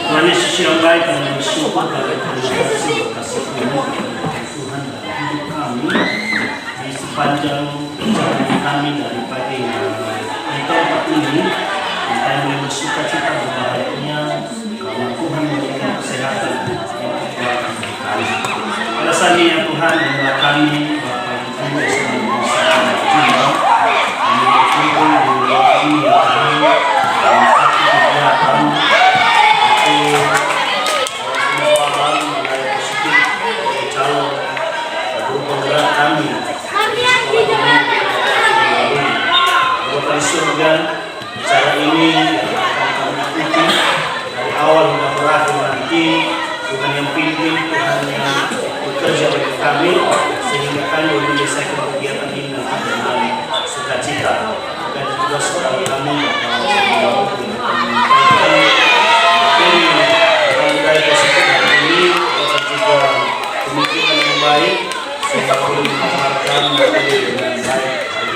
Tuhan Yesus yang baik dan bersyukur pada kasih Tuhan dalam hidup kami di sepanjang perjalanan kami dari pagi di tempat ini. Kami bersuka cita berbahagia karena Tuhan memberikan kesehatan untuk kami. Alasannya ya Tuhan adalah kami Bapa yang Tuhan selalu berusaha jiwa. Kami berkumpul di rumah kami ya Tuhan dalam satu kegiatan surga. Cara ini akan kami ikuti dari awal hingga berakhir nanti. Tuhan yang pimpin, Tuhan yang bekerja bagi kami sehingga kami menyelesaikan kegiatan ini dengan sukacita. Dan juga saudara kami pemikiran yang baik sehingga boleh memaparkan dengan baik hari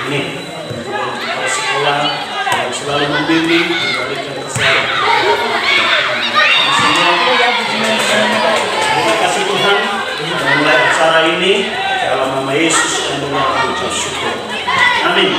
ini. Sekolah yang selalu membimbing memberikan kesehatan. Terima kasih Tuhan memulai acara ini dalam nama Yesus dan kami bersyukur. Amin.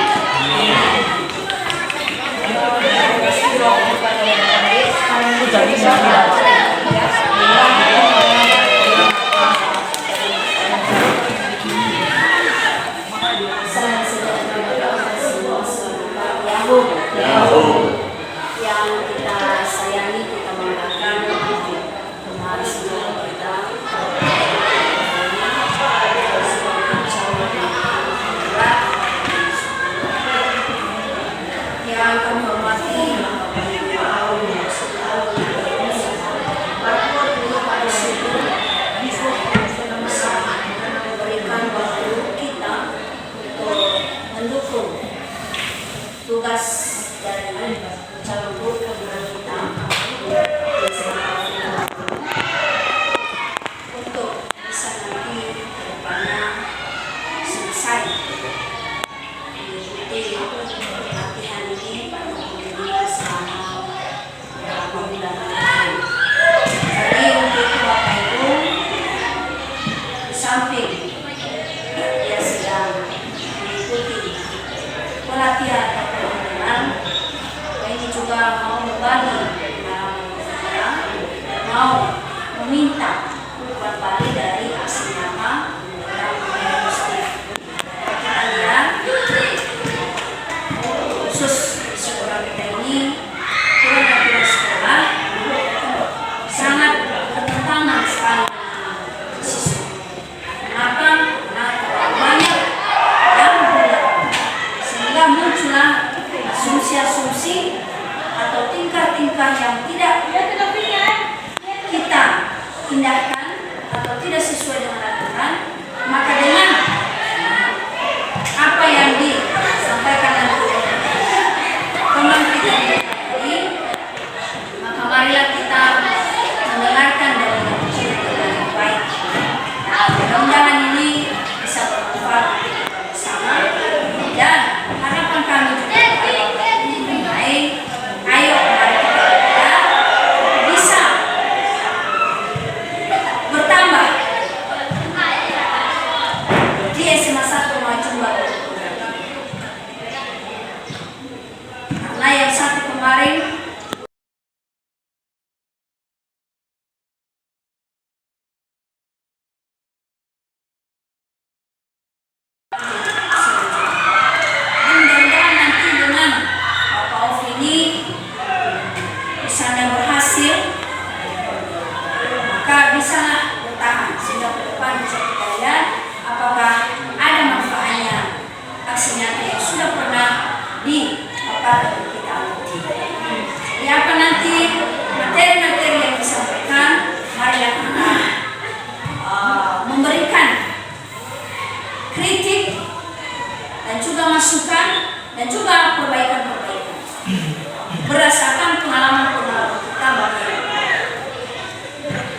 Yang kita sayangi, kita banggakan, mari semua kita yang kami hormati memberikan waktu kita untuk mendukung tugas dari calon guru kita kondisi atau tingkah-tingkah yang tidak kita indahkan atau tidak sesuai dengan aturan, maka dengan apa yang disampaikan nanti teman kita ini, maka marilah kita mendengarkan dan mengerti dengan baik. Nah, mudah-mudahan ini bisa bermanfaat untuk kita bersama, dan harapan kami juga baik. Ayo mari kita bisa bertambah di SMA 1 Majumbar, karena yang satu kemarin mudah-mudahan nanti dengan Bapak Auf ini misalnya berhasil, maka bisa bertahan sehingga ke depan bisa kita lihat apakah ada manfaatnya aksi nyata yang sudah pernah dipaparkan kita alami. Jadi apa nanti materi-materi yang disampaikan, marilah kita memberikan kritik dan juga masukan dan juga perbaikan-perbaikan berdasarkan pengalaman-pengalaman kita bagaimana.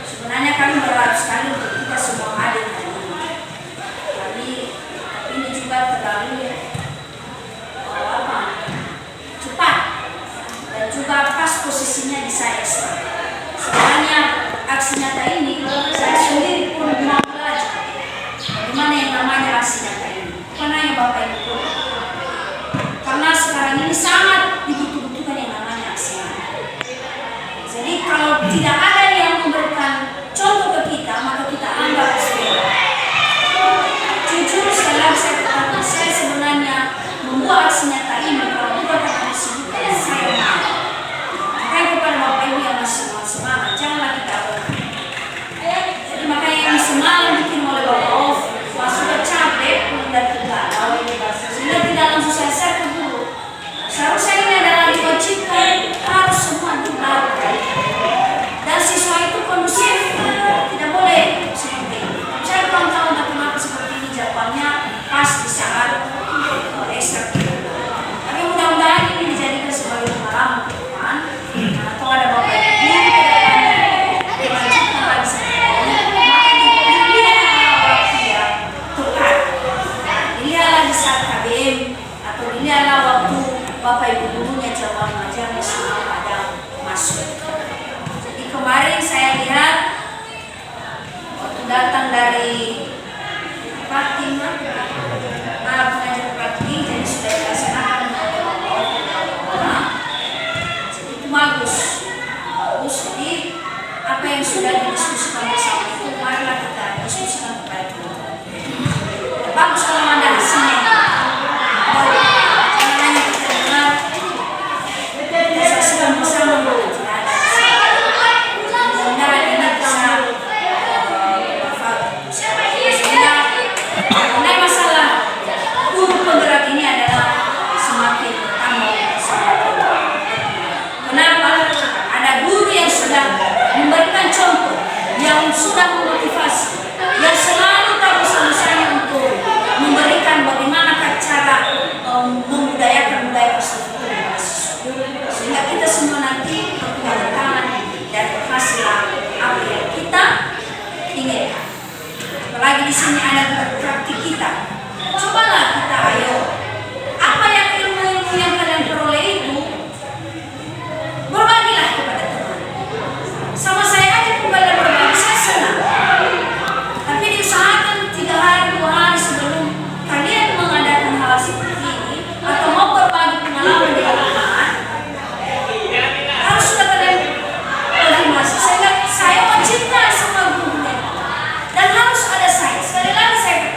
Sebenarnya kami berharap sekali untuk kita semua hadir hari ini. Tapi ini juga terlalu cepat dan juga pas posisinya di saya. Sebenarnya aksi nyata ini saya sendiri pun mau belajar bagaimana yang namanya aksi nyata ini. Bukan hanya Bapak Ibu, karena sekarang ini sangat dibutuhkan yang namanya aksi nyata. Jadi kalau tidak ada yang memberikan contoh ke kita, maka kita anggap sepele. Jujur sekali saya katakan, saya sebenarnya membuat aksi nyata ini kalau bukan karena kesibukan saya mau. Makanya kepada Bapak Ibu yang masih semangat, janganlah kita berhenti. Jadi makanya yang semalam bikin oleh Bapak Auf, pas sudah capek, dan tidak tahu ini bahasa, sehingga tidak langsung saya keburu. Seharusnya ini adalah diwajibkan harus semua dilakukan. Dan siswa itu kondusif, tidak boleh seperti ini. Saya kurang tahu kenapa seperti ini jawabannya pas di saat ekstra. Tapi mudah-mudahan ini dijadikan sebagai pengalaman ke depan. Atau ada Bapak Ibu ke depannya dilanjutkan lagi seperti ini. Maka dilihatlah waktu yang tepat. Dilihatlah di saat KBM atau dilihatlah waktu Bapak Ibu gurunya cabang mengajarnya semua pada masuk. Jadi kemarin saya lihat waktu datang dari praktik, pengajar praktik, jadi sudah dilaksanakan jadi itu bagus. Jadi apa yang sudah didiskusikan bersama itu marilah kita diskusikan kepada kita. Bagus kalau ada hasilnya. Sudah memotivasi, yang selalu tahu sama-sama untuk memberikan bagaimana cara membudayakan budaya tersebut kepada siswa, sehingga kita semua nanti bertanggung tangan dan berhasil apa yang kita inginkan. Apalagi di sini ada praktik kita. Cobalah kita ayo, apa yang ilmu-ilmu yang kalian peroleh itu berbagilah kepada teman. Sama saya aja pun kalian berbagi, saya senang. Tapi diusahakan 3 hari, 2 hari sebelum kalian mengadakan hal seperti ini atau mau berbagi pengalaman di lapangan, harus sudah kalian konfirmasi. Saya wajibkan semua guru dan harus ada saya. Sekali lagi saya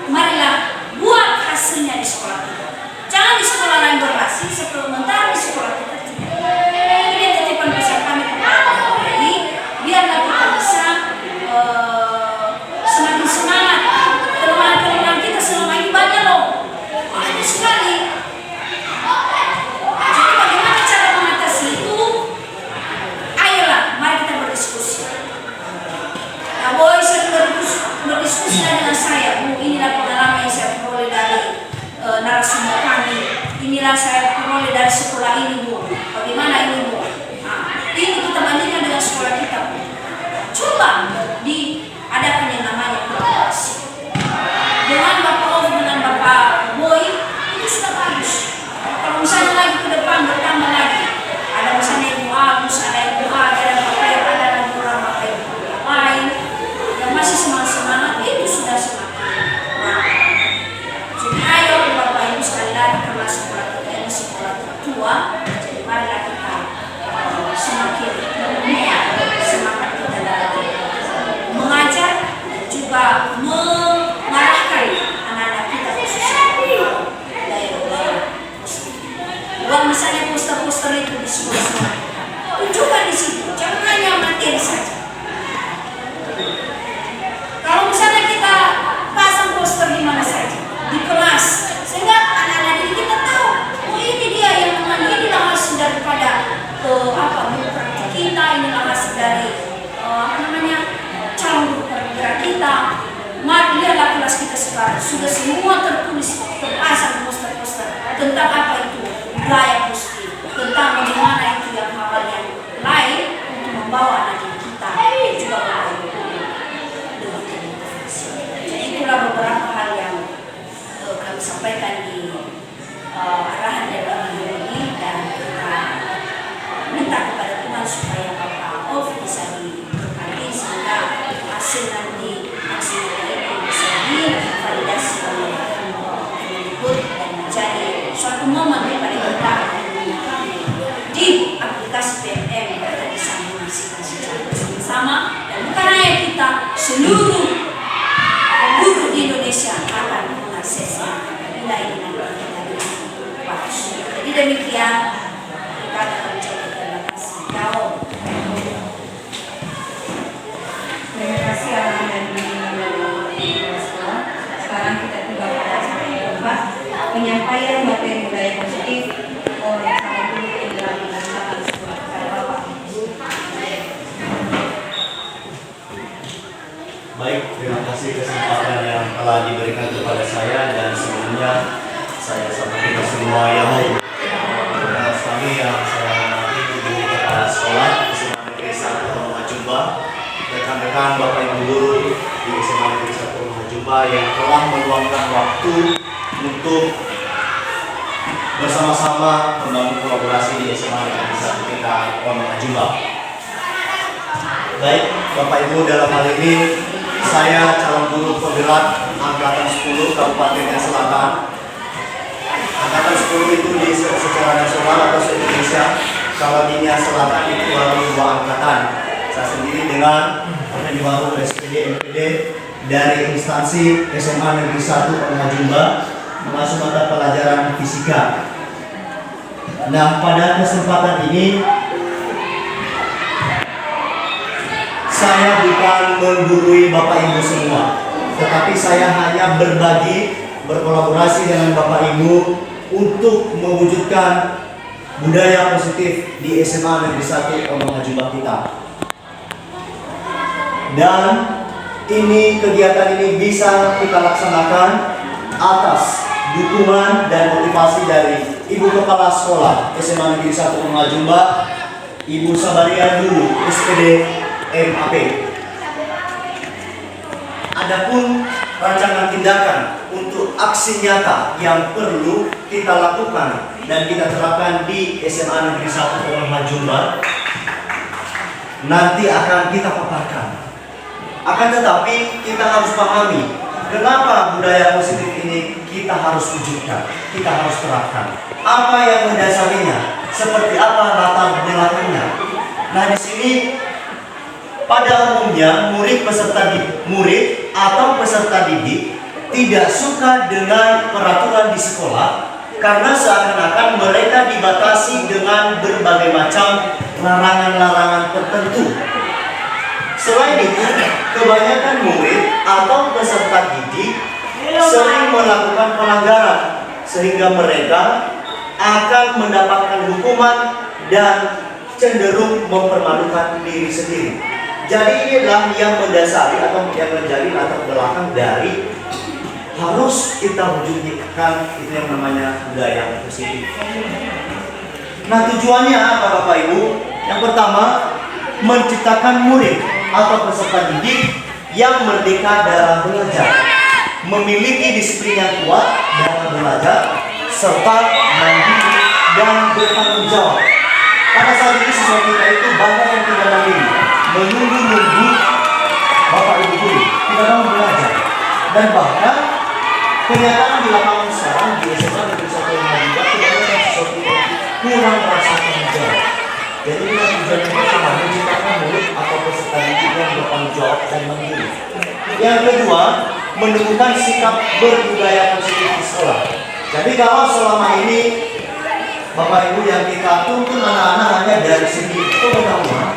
marilah buat hasilnya di sekolah kita. Jangan di sekolah lain berhasil, sementara di sekolah kita tidak. Ini titipan pesan kami kepada KPI, biarlah kita bisa semakin semangat. Kelemahan-kelemahan kita selama ini banyak loh, banyak sekali. Jadi bagaimana cara mengatasi itu? Ayolah, mari kita berdiskusi. Nah, Boy sering berdiskusi dengan saya, Bu, inilah pengalaman yang saya peroleh dari narasumber kami. Inilah saya peroleh dari sekolah ini, Bu. Bagaimana ini, Bu? Nah, ini kita bandingkan dengan sekolah kita, Bu. Coba diadakan yang namanya kolaborasi. Dengan Bapak Om, dengan Bapak Boy, itu sudah bagus. Kalau misalnya lagi ke depan bertambah lagi, ada misalnya Ibu Agus, ada Ibu Aga, ada Bapak yang ada lagi orang Bapak yang lain, yang masih semangat-semangat, itu sudah semakin baik. Jadi ayo Bapak Ibu sekali lagi, karena sekolah kita ini sekolah tertua, jadi marilah kita semakin menumbuhkan semangat kita dalam mengajar dan juga mengarahkan anak-anak kita khususnya daerah-daerah. Buat misalnya poster-poster itu di sekolah-sekolah, tunjukkan di situ, jangan hanya materi saja. Kalau misalnya kita pasang poster di mana saja, di kelas, sehingga anak-anak ini kita tahu, oh ini dia yang mengenai, inilah hasil daripada buku praktik kita, inilah hasil dari calon guru perwira kita. Mari lihatlah kelas kita sekarang, sudah semua tertulis, terpasang poster-poster tentang apa itu budaya positif, tentang bagaimana itu yang hal yang lain untuk membawa anak kita juga dengan motivasi. Jadi itulah beberapa hal yang kami sampaikan di arahan dari video ini, dan kita minta kepada Tuhan supaya Bapak Of bisa diberkati sehingga hasil nanti aksi ini bisa divalidasi oleh Kemendikbud dan menjadi suatu momen kepada kita di aplikasi PNM kita bisa menghasilkan secara bersama, dan bukan hanya kita, seluruh guru di Indonesia akan mengaksesnya bila ini nanti kita bagus. Jadi demikian, kita akan mencoba. Terima kasih. Terima kasih Alan dan sekolah. Sekarang kita tiba pada acara yang keempat, penyampaian materi budaya positif oleh salah guru yang telah dilaksanakan sekolah kepada Bapak. Baik, terima kasih kesempatan yang telah diberikan kepada saya, dan sebelumnya saya sampaikan semua yang kami yang saya hormati guru kepala sekolah SMA Negeri 1 Rumah Jumba, rekan-rekan Bapak Ibu guru di SMA Negeri 1 Rumah Jumba yang telah meluangkan waktu untuk bersama-sama membangun kolaborasi di SMA Negeri 1 kita Rumah Jumba. Baik, Bapak Ibu, dalam hal ini saya calon guru penggerak angkatan 10 Kabupaten Selatan. Angkatan 10 itu di secara nasional atau se-Indonesia. Kalau di Selatan itu baru 2 angkatan. Saya sendiri dengan yang baru SPD MPD dari instansi SMA Negeri 1 Rumah Jumba masuk mata pelajaran fisika. Nah, pada kesempatan ini saya bukan menggurui Bapak Ibu semua, tetapi saya hanya berbagi, berkolaborasi dengan Bapak Ibu untuk mewujudkan budaya positif di SMA Negeri 1 Rumah Jumba kita. Dan kegiatan ini bisa kita laksanakan atas dukungan dan motivasi dari Ibu Kepala Sekolah SMA Negeri 1 Rumah Jumba, Ibu Sabaria dulu SPD MAP. Adapun rancangan tindakan untuk aksi nyata yang perlu kita lakukan dan kita terapkan di SMA Negeri 1 Rumah Jumba nanti akan kita paparkan. Akan tetapi kita harus pahami kenapa budaya positif ini kita harus wujudkan, kita harus terapkan. Apa yang mendasarinya? Seperti apa latar belakangnya? Nah, di sini pada umumnya murid atau peserta didik tidak suka dengan peraturan di sekolah karena seakan-akan mereka dibatasi dengan berbagai macam larangan-larangan tertentu. Selain itu, kebanyakan murid atau peserta didik sering melakukan pelanggaran sehingga mereka akan mendapatkan hukuman dan cenderung mempermalukan diri sendiri. Jadi inilah yang mendasari atau yang menjadi latar belakang dari harus kita wujudkan itu yang namanya budaya positif. Nah, tujuannya apa Bapak Ibu? Yang pertama, menciptakan murid atau peserta didik yang merdeka dalam belajar, memiliki disiplin yang kuat dalam belajar, serta mandiri dan bertanggung jawab. Pada saat ini siswa kita itu banyak yang tidak mandiri, menunggu Bapak Ibu guru, tidak mau belajar, dan bahkan kenyataan di lapangan sekarang di SMA Negeri 1 Madura tidak ada sesuatu yang kurang rasa tanggung jawab. Jadi kita tujuannya pertama menciptakan murid atau peserta didik yang bertanggung jawab dan mandiri. Yang kedua, menemukan sikap berbudaya positif di sekolah. Jadi kalau selama ini Bapak Ibu yang kita tuntun anak-anak hanya dari segi pengetahuan,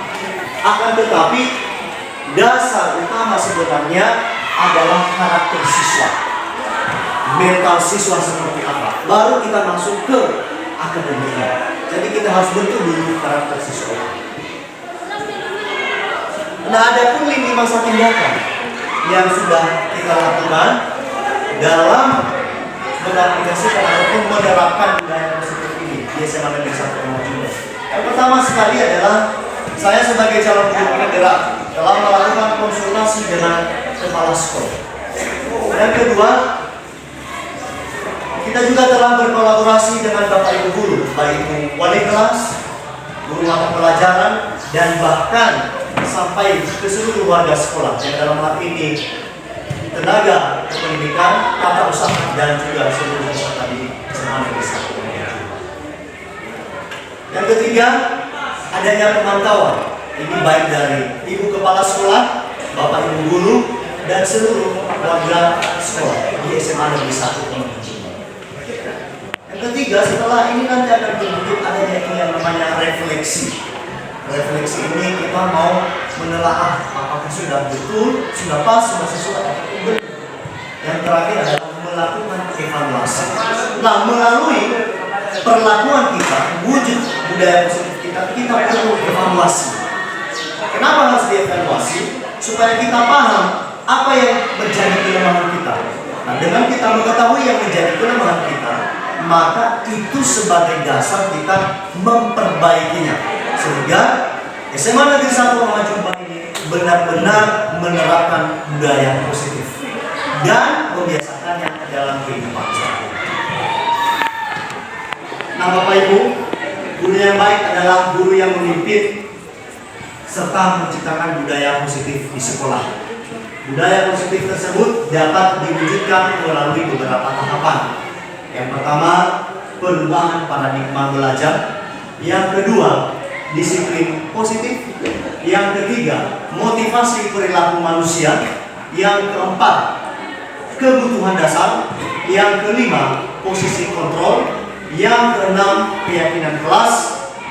akan tetapi dasar utama sebenarnya adalah karakter siswa, mental siswa seperti apa. Baru kita masuk ke akademiknya. Jadi kita harus bentuk dulu karakter siswa. Nah, ada pun lini masa tindakan yang sudah kita lakukan dalam mengaplikasikan ataupun menerapkan budaya positif ini di SMA Negeri 1 Madura. Yang pertama sekali adalah saya sebagai calon guru penggerak telah melakukan konsultasi dengan kepala sekolah. Yang kedua, kita juga telah berkolaborasi dengan Bapak Ibu guru, baik itu wali kelas, guru mata pelajaran, dan bahkan sampai ke seluruh warga sekolah yang dalam hal ini tenaga pendidikan, tata usaha, dan juga seluruh peserta didik SMA Negeri 1. Yang ketiga, adanya pemantauan. Ini baik dari Ibu Kepala Sekolah, Bapak Ibu guru, dan seluruh warga sekolah di SMA Negeri 1. Yang ketiga, setelah ini nanti akan berwujud adanya yang namanya refleksi. Refleksi ini kita mau menelaah apakah sudah betul, sudah pas, sudah sesuai atau belum. Yang terakhir adalah melakukan evaluasi. Nah, melalui perlakuan kita, wujud budaya positif kita perlu evaluasi. Kenapa harus dievaluasi? Supaya kita paham apa yang menjadi kelemahan kita. Nah, dengan kita mengetahui yang menjadi kelemahan kita, maka itu sebagai dasar kita memperbaikinya sehingga SMA Negeri 1 Madura ini benar-benar menerapkan budaya positif dan membiasakannya dalam kehidupan sehari-hari. Nah, Bapak Ibu, guru yang baik adalah guru yang memimpin serta menciptakan budaya positif di sekolah. Budaya positif tersebut dapat diwujudkan melalui beberapa tahapan. Yang pertama, perubahan paradigma belajar. Yang kedua, disiplin positif. Yang ketiga, motivasi perilaku manusia. Yang keempat, kebutuhan dasar. Yang kelima, posisi kontrol. Yang keenam, keyakinan kelas.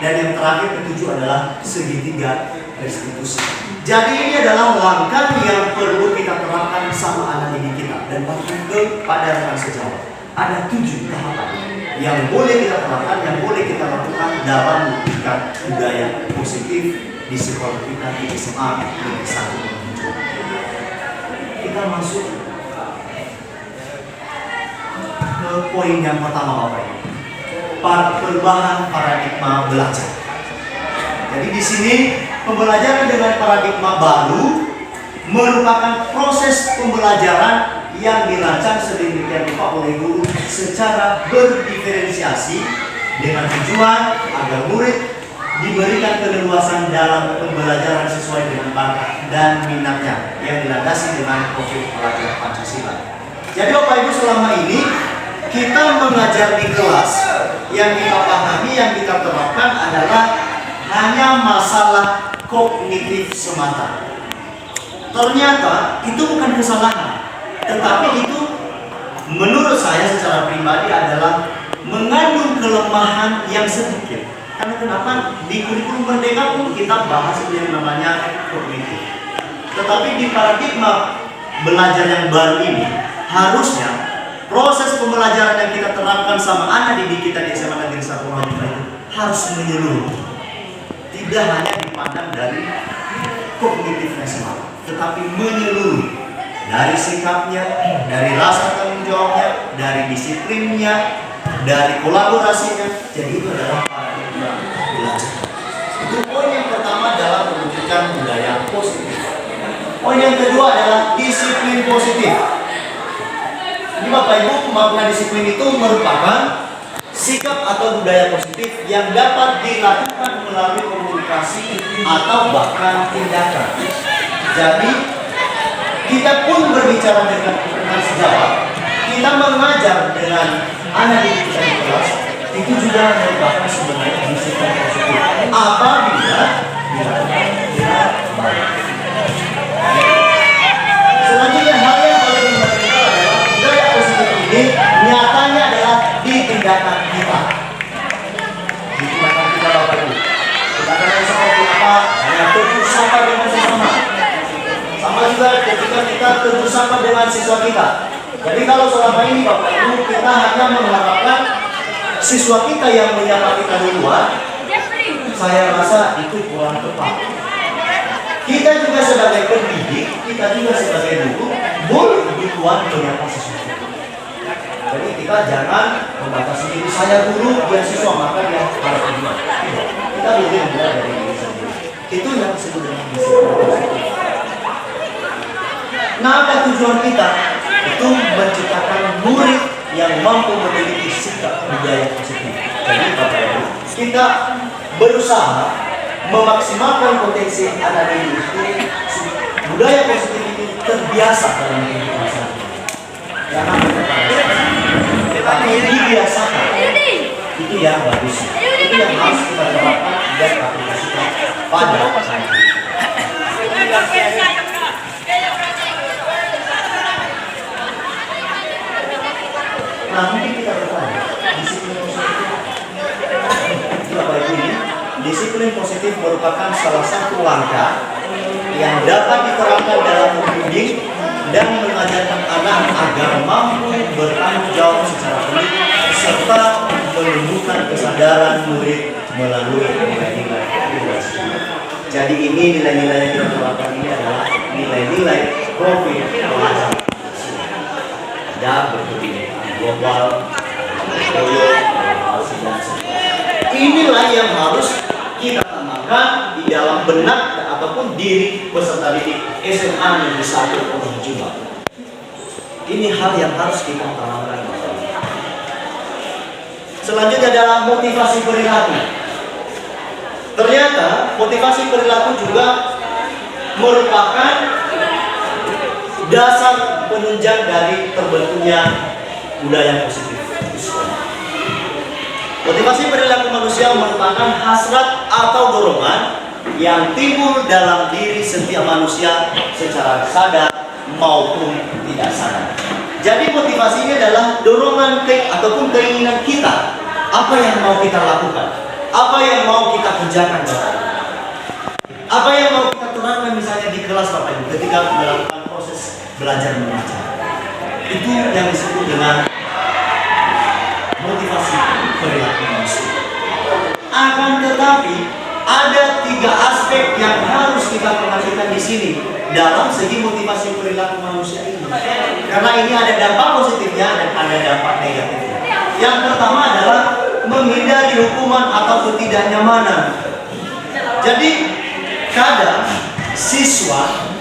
Dan yang terakhir, ketujuh adalah segitiga restitusi. Jadi ini adalah langkah yang perlu kita terapkan sama anak didik kita dan bahkan kepada rekan sejawat. Ada 7 tahapan yang boleh kita terapkan, yang boleh kita lakukan dalam mewujudkan budaya positif di sekolah kita di SMA Negeri 1 Madura. Kita masuk ke poin yang pertama, Bapak Ibu. Perubahan paradigma belajar. Jadi di sini pembelajaran dengan paradigma baru merupakan proses pembelajaran yang dirancang sedemikian rupa oleh guru secara berdiferensiasi dengan tujuan agar murid diberikan keleluasan dalam pembelajaran sesuai dengan bakat dan minatnya yang dilandasi dengan profil pelajar Pancasila. Jadi Bapak Ibu, selama ini kita mengajar di kelas, yang kita pahami, yang kita terapkan adalah hanya masalah kognitif semata. Ternyata itu bukan kesalahan, tetapi itu menurut saya secara pribadi adalah mengandung kelemahan yang sedikit. Karena kenapa? Di kurikulum Merdeka pun kita bahas yang namanya kognitif. Tetapi di paradigma belajar yang baru ini, harusnya proses pembelajaran yang kita terapkan sama anak didik kita di SMA Negeri 1 Rohani itu harus menyeluruh. Tidak hanya dipandang dari kognitifnya semata, tetapi menyeluruh. Dari sikapnya, dari rasa tanggung jawabnya, dari disiplinnya, dari kolaborasinya. Jadi itu adalah paradigma belajar. Itu poin yang pertama dalam mewujudkan budaya positif. Poin yang kedua adalah disiplin positif. Ini Bapak Ibu, makna disiplin itu merupakan sikap atau budaya positif yang dapat dilakukan melalui komunikasi atau bahkan tindakan. Jadi kita pun berbicara dengan sejawat, kita mengajar dengan anak didik kita di kelas, itu juga merupakan sebenarnya disiplin positif. Apabila dilakukan dengan baik. Selanjutnya hal yang paling fundamental adalah budaya positif ini nyatanya adalah di tindakan kita. Di tindakan kita Bapak Ibu. Tindakan yang seperti apa? Hanya tegur sapa dengan sesama. Sama juga ketika kita tegur sapa dengan siswa kita. Jadi kalau selama ini Bapak Ibu kita hanya mengharapkan siswa kita yang menyapa kita duluan, saya rasa itu kurang tepat. Kita juga sebagai pendidik, kita juga sebagai guru boleh duluan menyapa siswa. Jadi kita jangan membatasi diri, saya guru, dia siswa, maka dia harus duluan. Kita boleh mulai dari diri sendiri. Itu yang disebut dengan disiplin positif. Nah, apa tujuan kita? Itu menciptakan murid yang mampu memiliki sikap budaya positif. Jadi Bapak Ibu, kita berusaha memaksimalkan potensi anak didik itu, budaya positif itu terbiasa dalam kehidupan sehari-hari. Jangan tetapi dibiasakan. Itu yang bagus. Itu yang harus kita terapkan dan aplikasikan pada saat ini. Nah, mungkin kita bertanya, disiplin positif Bapak Ibu ini, disiplin positif merupakan salah satu langkah yang dapat diterapkan dalam membimbing dan mengajarkan anak agar mampu bertanggung jawab secara penuh serta menumbuhkan kesadaran murid melalui nilai-nilai edukasi. Jadi ini nilai-nilai yang kita terapkan ini adalah nilai-nilai profil pelajar. Ada berkebinekaan global, inilah yang harus kita tanamkan di dalam benak ataupun diri peserta didik SMA Negeri 1 Pondok Juba. Ini hal yang harus kita tanamkan. Selanjutnya adalah motivasi perilaku. Ternyata motivasi perilaku juga merupakan dasar penunjang dari terbentuknya budaya positif. Motivasi perilaku manusia merupakan hasrat atau dorongan yang timbul dalam diri setiap manusia secara sadar maupun tidak sadar. Jadi motivasi ini adalah dorongan ataupun keinginan kita. Apa yang mau kita lakukan? Apa yang mau kita kerjakan Bapak Ibu? Apa yang mau kita terapkan misalnya di kelas Bapak Ibu ketika melakukan proses belajar mengajar? Itu yang disebut dengan motivasi perilaku manusia. Akan tetapi ada 3 aspek yang harus kita perhatikan di sini dalam segi motivasi perilaku manusia ini. Karena ini ada dampak positifnya dan ada dampak negatifnya. Yang pertama adalah menghindari hukuman atau ketidaknyamanan. Jadi kadang siswa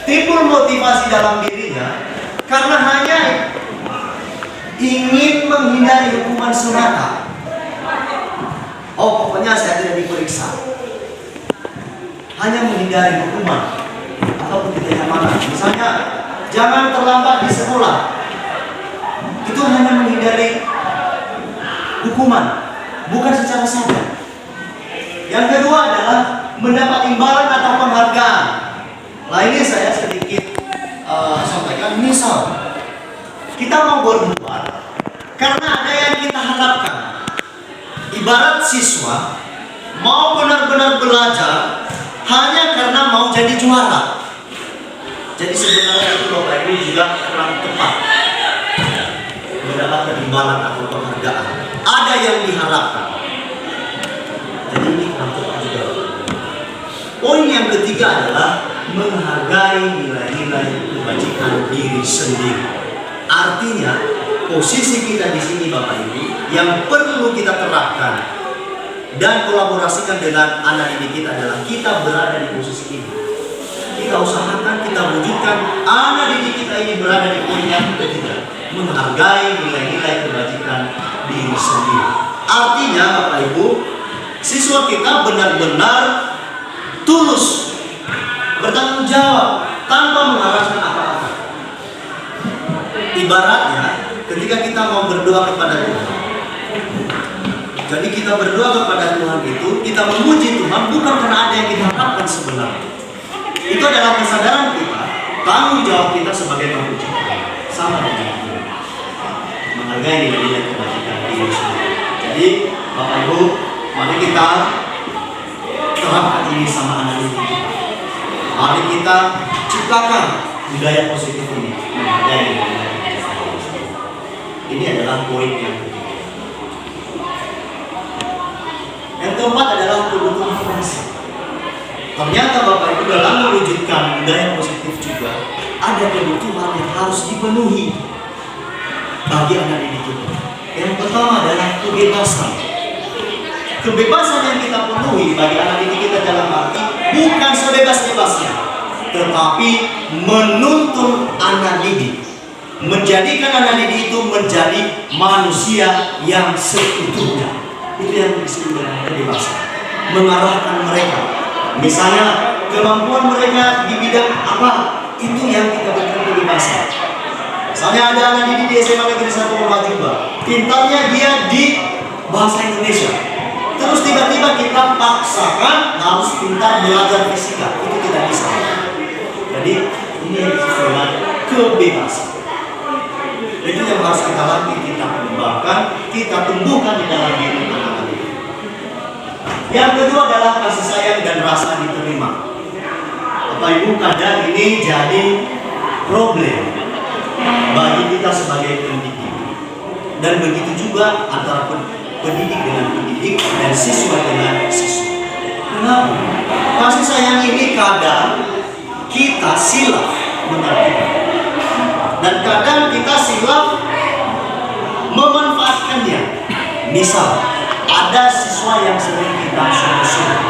timbul motivasi dalam dirinya karena hanya ingin menghindari hukuman semata. Oh, pokoknya saya tidak diperiksa. Hanya menghindari hukuman atau ketidaknyamanan. Misalnya, jangan terlambat di sekolah. Itu hanya menghindari hukuman, bukan secara sadar. Yang kedua adalah mendapat imbalan atau penghargaan. Nah ini saya sedikit sampaikan. Misal kita mau berbuat karena ada yang kita harapkan. Ibarat siswa mau benar-benar belajar hanya karena mau jadi juara. Jadi sebenarnya itu Bapak Ibu juga kurang tepat mendapat imbalan atau penghargaan. Ada yang diharapkan. Jadi ini kurang tepat juga. Poin yang ketiga adalah menghargai nilai-nilai kebajikan diri sendiri. Artinya posisi kita di sini Bapak Ibu yang perlu kita terapkan dan kolaborasikan dengan anak didik kita adalah kita berada di posisi ini. Kita usahakan, kita wujudkan anak didik kita ini berada di poin yang ketiga, menghargai nilai-nilai kebajikan diri sendiri. Artinya Bapak Ibu, siswa kita benar-benar tulus bertanggung jawab tanpa mengharapkan apa-apa. Ibaratnya ketika kita mau berdoa kepada Tuhan, jadi kita berdoa kepada Tuhan itu, kita memuji Tuhan bukan karena ada yang kita harapkan sebenarnya. Itu adalah kesadaran kita, tanggung jawab kita sebagai makhluk ciptaan. Sama dengan itu, menghargai nilai-nilai kebajikan diri sendiri. Jadi Bapak Ibu, mari kita terapkan ini sama anak didik kita. Mari kita ciptakan budaya positif ini, menghargai nilai-nilai kebajikan diri sendiri. Ini adalah poin yang ketiga. Yang keempat adalah kebutuhan prinsip. Ternyata Bapak Ibu dalam mewujudkan budaya positif juga ada kebutuhan yang harus dipenuhi bagi anak didik kita. Yang pertama adalah kebebasan. Kebebasan yang kita penuhi bagi anak didik kita dalam arti bukan sebebas-bebasnya, tetapi menuntun anak didik, menjadikan anak didik itu menjadi manusia yang seutuhnya. Itu yang disebut dengan kebebasan. Mengarahkan mereka. Misalnya kemampuan mereka di bidang apa, itu yang kita berikan kebebasan. Misalnya ada anak didik di SMA Negeri 1 Purwajuba, pintarnya dia di bahasa Indonesia. Terus tiba-tiba kita paksakan harus pintar belajar fisika, itu tidak bisa. Jadi ini yang disebut dengan kebebasan. Itu yang harus kita latih, kita kembangkan, kita tumbuhkan di dalam diri anak-anak. Yang kedua adalah kasih sayang dan rasa diterima. Bapak Ibu, kadang ini jadi problem bagi kita sebagai pendidik. Dan begitu juga antara pendidik dengan pendidik dan siswa dengan siswa. Kenapa? Kasih sayang ini kadang kita silap mengertikan. Dan kadang kita silap memanfaatkannya. Misal, ada siswa yang sering kita suruh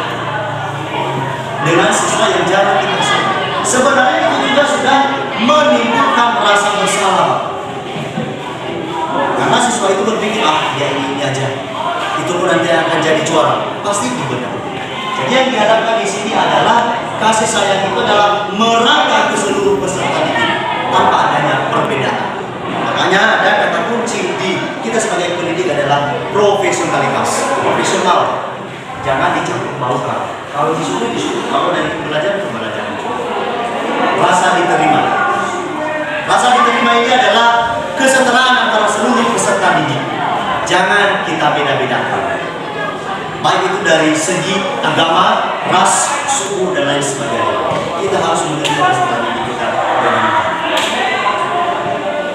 dengan siswa yang jarang kita suruh. Sebenarnya itu juga sudah menimbulkan rasa bersalah. Karena siswa itu berpikir, dia ini aja. Itu pun nanti akan jadi juara. Pasti benar. Jadi yang diharapkan di sini adalah kasih sayang itu adalah merata ke seluruh peserta didik tanpa adanya perbedaan. Makanya ada kata kunci di kita sebagai pendidik adalah profesionalitas. Profesional, jangan dicampur baukan. Kalau disuruh, kalau dari pembelajaran ke pembelajaran. Rasa diterima. Rasa diterima ini adalah kesetaraan antara seluruh peserta didik. Jangan kita beda-bedakan. Baik itu dari segi agama, ras, suku dan lain sebagainya. Kita harus menerima peserta didik kita dengan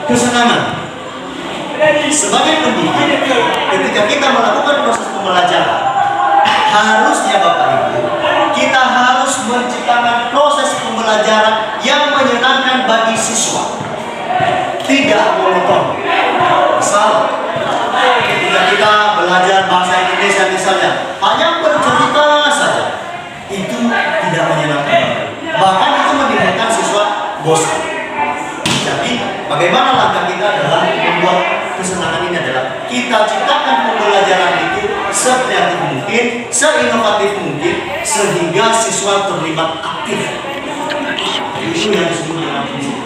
kesenangan. Sebagai pendidik, ketika kita melakukan proses pembelajaran, harusnya Bapak Ibu, kita harus menciptakan proses pembelajaran yang menyenangkan bagi siswa, tidak monoton. Misal, ketika kita belajar bahasa Indonesia misalnya, hanya bercerita saja, itu tidak menyenangkan. Bahkan itu menimbulkan siswa bosan. Jadi, bagaimana langkah kita adalah membuat kesenangan ini adalah kita ciptakan pembelajaran itu sekreatif mungkin, seinovatif mungkin, sehingga siswa terlibat aktif. Itu yang disebut dengan prinsip.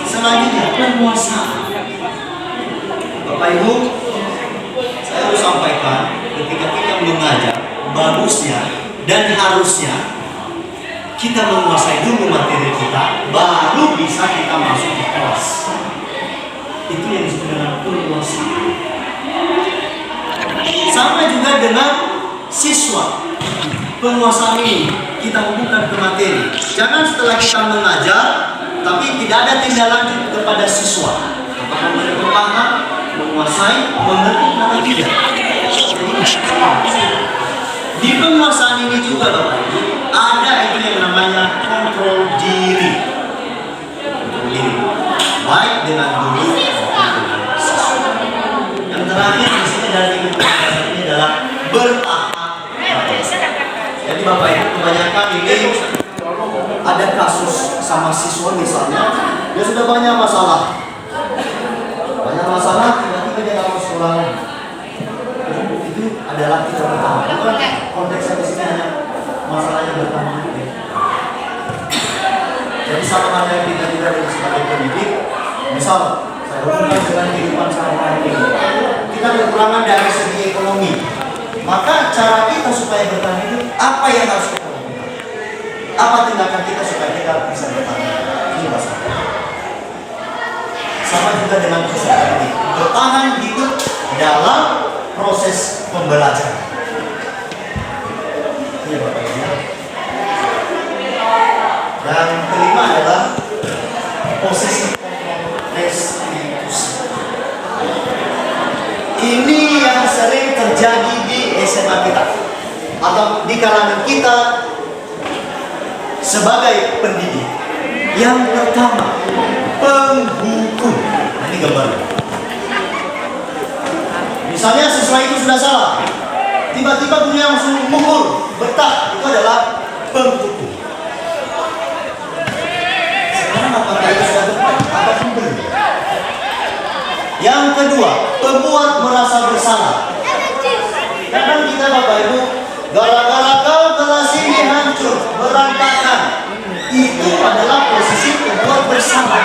Selanjutnya, penguasaan. Bapak Ibu, saya harus sampaikan ketika kita mengajar, bagusnya Dan harusnya kita menguasai dulu materi kita, baru bisa kita masuk ke kelas. Itu yang disebut dengan penguasaan. Sama juga dengan siswa. Penguasaan ini kita hubungkan ke materi. Jangan setelah kita mengajar, tapi tidak ada tindak lanjut kepada siswa. Apakah mereka paham, menguasai, mengerti atau tidak? Di penguasaan ini juga Bapak Ibu, ada itu yang namanya kontrol diri. Kontrol diri. Baik dengan guru maupun dengan siswa. Yang terakhir di sini dari penguasaan ini adalah bertahap. Jadi Bapak Ibu, kebanyakan ini ada kasus sama siswa misalnya, dia sudah banyak masalah, tiba-tiba dia nggak mau sekolah lagi. Itu adalah kita bertahap. Bukan konteksnya di sini hanya masalahnya bertahap. Jadi sama halnya kita juga sebagai pendidik, misal saya hubungkan dengan kehidupan sehari-hari ini, kita kekurangan dari segi ekonomi. Maka cara kita supaya bertahan itu apa yang harus kita lakukan? Apa tindakan kita supaya kita bisa bertahan? Ini masalah. Sama juga dengan kesehatan ini, bertahan hidup dalam proses pembelajaran. Ini Bapak Ibu. Dan kelima adalah posisi restitusi. Ini yang sering terjadi di SMA kita atau di kalangan kita sebagai pendidik. Yang pertama, penghukum. Nah, ini gambarnya. Misalnya siswa itu sudah salah, tiba-tiba gurunya langsung mukul, betak, itu adalah penghukum. Sekarang apakah itu sudah tepat? Apakah belum? Yang kedua, pembuat merasa bersalah. Kadang kita Bapak Ibu, gara-gara kau kelas ini hancur, berantakan. Itu adalah posisi pembuat bersalah.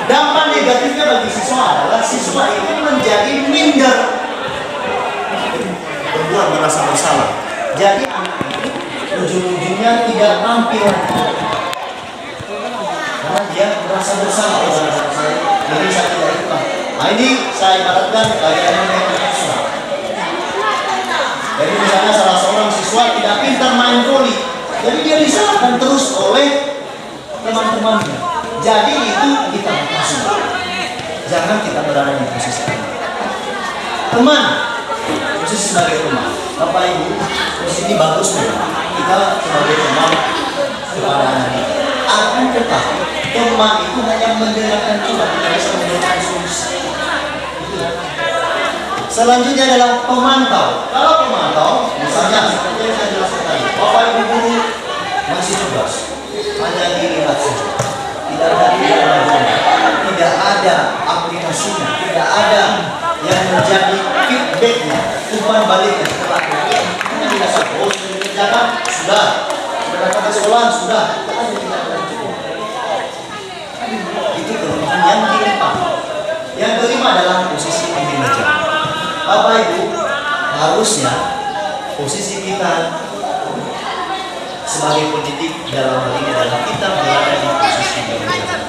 Dampak negatifnya bagi siswa adalah siswa itu menjadi minder. Pembuat merasa bersalah. Jadi anak itu ujung-ujungnya tidak tampil. Karena dia merasa bersalah. Jadi saya tidak ikut. Nah ini saya ibaratkan bagi anak yang bersalah. Jadi misalnya salah seorang siswa tidak pintar main voli, jadi dia disalahkan terus oleh teman-temannya. Jadi itu kita batasi. Jangan kita berada di posisi teman, posisi sebagai teman. Bapak Ibu, posisi ini bagus memang. Kita sebagai teman kepada anak kita. Akan tetapi teman itu hanya mendengarkan kita, tidak bisa memberikan solusi. Selanjutnya adalah pemantau. Kalau pemantau, misalnya seperti yang saya jelaskan tadi, Bapak Ibu guru masih tugas, hanya dilihat saja, tidak ada aplikasinya, tidak ada yang menjadi feedbacknya, umpan baliknya. Hanya tidak satu, oh sudah dikerjakan, sudah datang ke sekolah, sudah. Itu kelemahan yang keempat. Yang kelima adalah posisi manajer. Bapak Ibu, harusnya posisi kita sebagai pendidik dalam hal ini adalah kita berada di posisi manajer.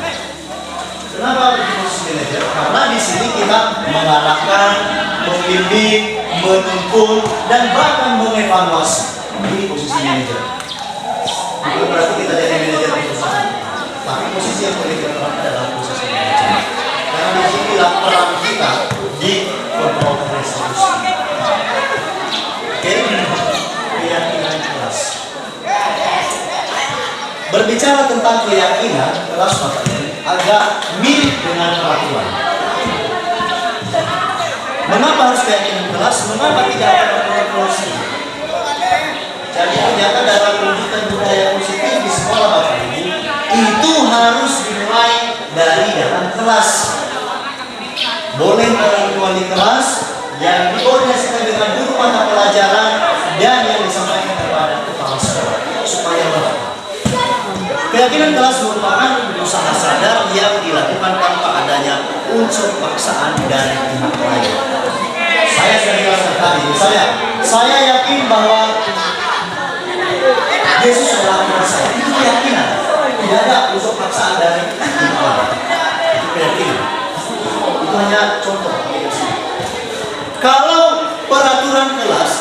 Kenapa di posisi manajer? Karena di sini kita mengarahkan, membimbing, menuntun, dan bahkan mengevaluasi. Ini posisi manajer. Bukan berarti kita jadi manajer perusahaan, tapi posisi yang paling terkenal adalah posisi manajer. Karena di sinilah peran kita di kontrol restitusi. Oke, keyakinan kelas. Berbicara tentang keyakinan kelas Bapak Ibu agak mirip dengan peraturan. Mengapa harus keyakinan kelas? Mengapa tidak ada peraturan? Jadi ternyata dalam mewujudkan budaya positif di sekolah Bapak Ibu itu harus dimulai dari dalam kelas. Boleh orang tua di kelas yang dikoordinasikan dengan guru mata pelajaran dan yang disampaikan kepada kepala sekolah supaya berapa. Keyakinan kelas merupakan usaha sadar yang dilakukan tanpa adanya unsur paksaan dari pihak lain. Saya sudah jelaskan tadi, misalnya saya yakin bahwa Yesus adalah Tuhan saya. Itu keyakinan. Tidak ada unsur paksaan dari Tuhan. Itu keyakinan. Itu hanya contoh. Kalau peraturan kelas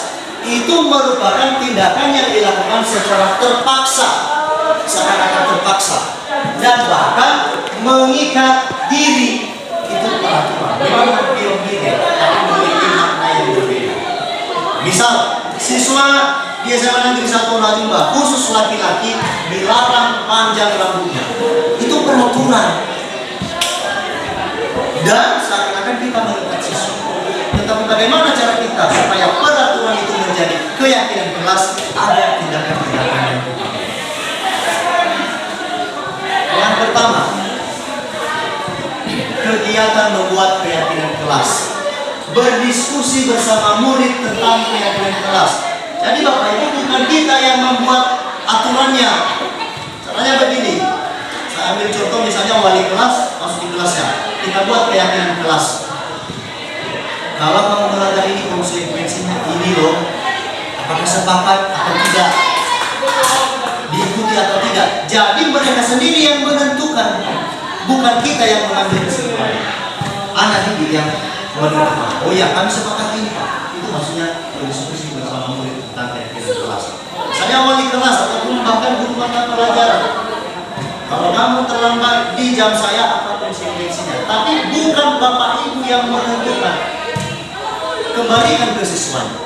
itu merupakan tindakan yang dilakukan secara terpaksa, seakan-akan terpaksa, dan bahkan mengikat diri, itu peraturan. Memang biologi, tapi memiliki makna yang berbeda. Misal, siswa di SMA Negeri 1 Najumba, khusus laki-laki, dilarang panjang rambutnya. Itu peraturan. Dan seakan-akan kita mengikat siswa. Tetapi bagaimana cara kita supaya peraturan itu menjadi keyakinan kelas, ada tindakan-tindakan yang tepat. Yang pertama, kegiatan membuat keyakinan kelas. Berdiskusi bersama murid tentang keyakinan kelas. Jadi Bapak Ibu, bukan kita yang membuat aturannya. Caranya begini. Saya ambil contoh misalnya wali kelas masuk di kelasnya. Kita buat keyakinan kelas. Kalau kamu melanggar ini, konsekuensinya ini loh. Apakah sepakat atau tidak? Diikuti atau tidak? Jadi mereka sendiri yang menentukan, bukan kita yang mengambil kesimpulan. Anak didik yang menentukan. Oh ya, kami sepakat ini Pak. Itu maksudnya berdiskusi bersama murid tentang keyakinan kelas. Saya wali kelas ataupun bahkan guru mata pelajaran. Kalau kamu terlambat di jam saya, apa konsekuensinya? Tapi bukan Bapak Ibu yang menentukan. Kembalikan ke siswanya.